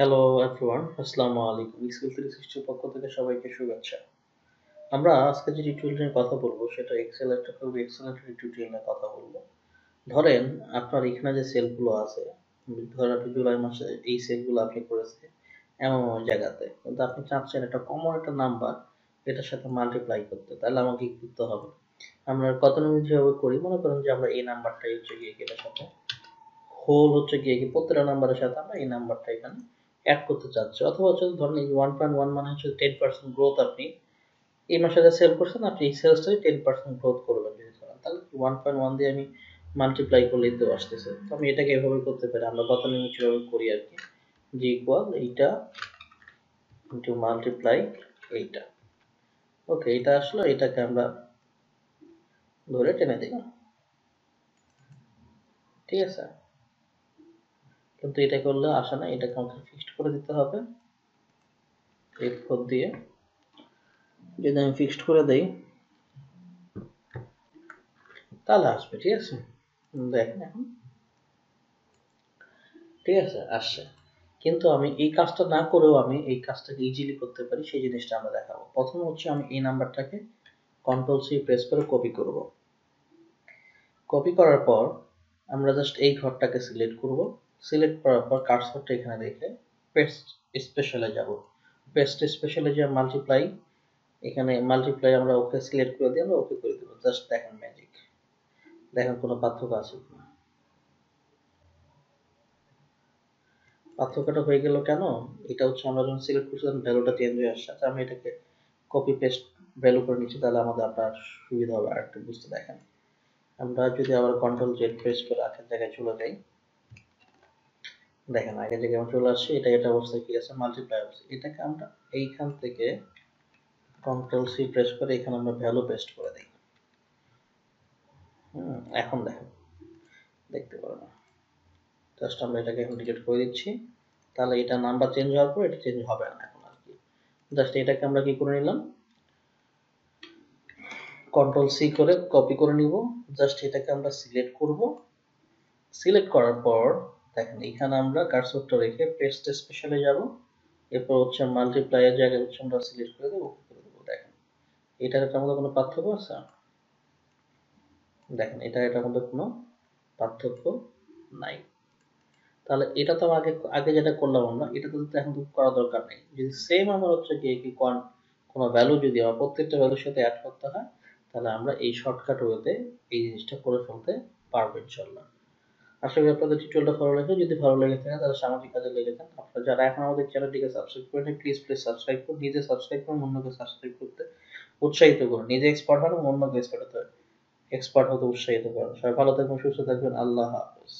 Hello everyone, আসসালামু আলাইকুম। Skill 360 পক্ষ থেকে সবাইকে শুভেচ্ছা। আমরা আজকে যে টিউটোরিয়াল নিয়ে কথা বলবো সেটা এক্সেল একটা খুবই এক্সেলেন্ট টিউটোরিয়াল নিয়ে কথা বলবো। ধরেন আপনার এখানে যে সেলগুলো আছে, ধরেন আপনি জুলাই মাসে এই সেলগুলো আপনি করেছেন এমন জায়গাতে, কিন্তু আপনি চাচ্ছেন একটা কমন একটা নাম্বার এটার সাথে মাল্টিপ্লাই করতে, তাহলে আমাকে কি করতে হবে? আমরা গতানুগতিক যেভাবে করি, মনে করেন যে আমরা এই নাম্বারটাই হচ্ছে গিয়ে এটার সাথে হোল হচ্ছে গিয়ে কি প্রত্যেকটা নাম্বারের সাথে আমরা এই নাম্বারটা এখানে অ্যাড করতে চাচ্ছি, অথবা হচ্ছে ধরেন এই 1.1 মানে হচ্ছে 10% গ্রোথ। আপনি এই মাসে যা সেল করছেন আপনি এই সেলসটাই 10% গ্রোথ করবেন যদি ধরেন, তাহলে 1.1 দিয়ে আমি মাল্টিপ্লাই করলেই তো আসতেছে। তো আমি এটাকে এভাবে করতে পারি, আমরা গতানুগতিক যেভাবে করি আর কি, যে ইকুয়াল এইটা ইন্টু মাল্টিপ্লাই এইটা। ওকে, এটা আসলে এটাকে আমরা ধরে টেনে দিই, ঠিক আছে। কিন্তু এটা করলে আসে না, এটাকে আমাকে ফিক্সড করে দিতে হবে F4 দিয়ে। যদি আমি ফিক্সড করে দেই তাহলে আসবে, ঠিক আছে। দেখেন এখন ঠিক আছে, আসছে। কিন্তু আমি এই কাজটা না করেও আমি এই কাজটাকে ইজিলি করতে পারি, সেই জিনিসটা আমরা দেখাবো। প্রথমে হচ্ছে আমি এই নাম্বারটাকে কন্ট্রোল সি প্রেস করে কপি করব। কপি করার পর আমরা জাস্ট এই ঘরটাকে সিলেক্ট করব। সিলেক্ট করার পর কার্সরটা এখানে রেখে পেস্ট স্পেশালে যাব। পেস্ট স্পেশালে যে মাল্টিপ্লাই, এখানে মাল্টিপ্লাই আমরা ওকে সিলেক্ট করে দিয়ে আমরা ওকে করে দেবো। জাস্ট দেখেন ম্যাজিক, দেখেন কোনো পার্থক্য আছে কিনা। পার্থক্যটা হয়ে গেল কেন? এটা হচ্ছে আমরা যখন সিলেক্ট করছিলাম ভ্যালুটা চেঞ্জ হয়ে আসছে। আচ্ছা, আমি এটাকে কপি পেস্ট ভ্যালু করে নিচ্ছি, তাহলে আমাদের আপনার সুবিধা হবে আর একটু বুঝতে। দেখেন আমরা যদি আবার কন্ট্রোল জেড প্রেস করে আগের জায়গায় চলে যাই, দেখেন আগের জায়গায় আমরা চলে আসছি। এটা অবস্থায় কি আছে, মাল্টিপ্লাই হচ্ছে। এটাকে আমরা এইখান থেকে কন্ট্রোল সি প্রেস করে এখানে আমরা ভ্যালু পেস্ট করে দিই। এখন দেখেন, দেখতে পারবেন। জাস্ট আমরা এটাকে এখন ডিলিট করে দিচ্ছি, তাহলে এটা নাম্বার চেঞ্জ হওয়ার পর এটা চেঞ্জ হবে না এখন আর কি। জাস্ট এটাকে আমরা কি করে নিলাম, কন্ট্রোল সি করে কপি করে নিব। জাস্ট এটাকে আমরা সিলেক্ট করব। সিলেক্ট করার পর দেখেন এখানে আমরা কার্সরটা রেখে পেস্ট স্পেশালে যাব। এরপর হচ্ছে মাল্টিপ্লাই এর জায়গায় হচ্ছে আমরা সিলেক্ট করে দেবো, ওকে করে দেবো। দেখেন এটার মধ্যে কোনো পার্থক্য আছে? দেখেন এটার মধ্যে কোনো পার্থক্য নাই। তাহলে এটা তো আগে আগে যেটা করলাম আমরা, এটা তো এখন তো করা দরকার নেই। যদি সেম আমার হচ্ছে কি কোনো ভ্যালু যদি আমার প্রত্যেকটা ভ্যালুর সাথে অ্যাড করতে হয়, তাহলে আমরা এই শর্টকাট ওয়েতে এই জিনিসটা করে ফেলতে পারবো ইনশাল্লাহ। আশা করি আপনাদের টিউটোরিয়ালটা ভালো লাগে। যদি ভালো লেগে থাকে তাহলে সামাজিক কাজে লেগে যান। আপনারা যারা এখন আমাদের চ্যানেলটিকে সাবস্ক্রাইব করেন, প্লিজ সাবস্ক্রাইব করুন। নিজে সাবস্ক্রাইব করুন, অন্যকে সাবস্ক্রাইব করতে উৎসাহিত করুন। নিজে এক্সপার্ট হন এবং অন্যকে এক্সপার্ট হতে উৎসাহিত করুন। সবাই ভালো থাকবেন, সুস্থ থাকবেন। আল্লাহ হাফেজ।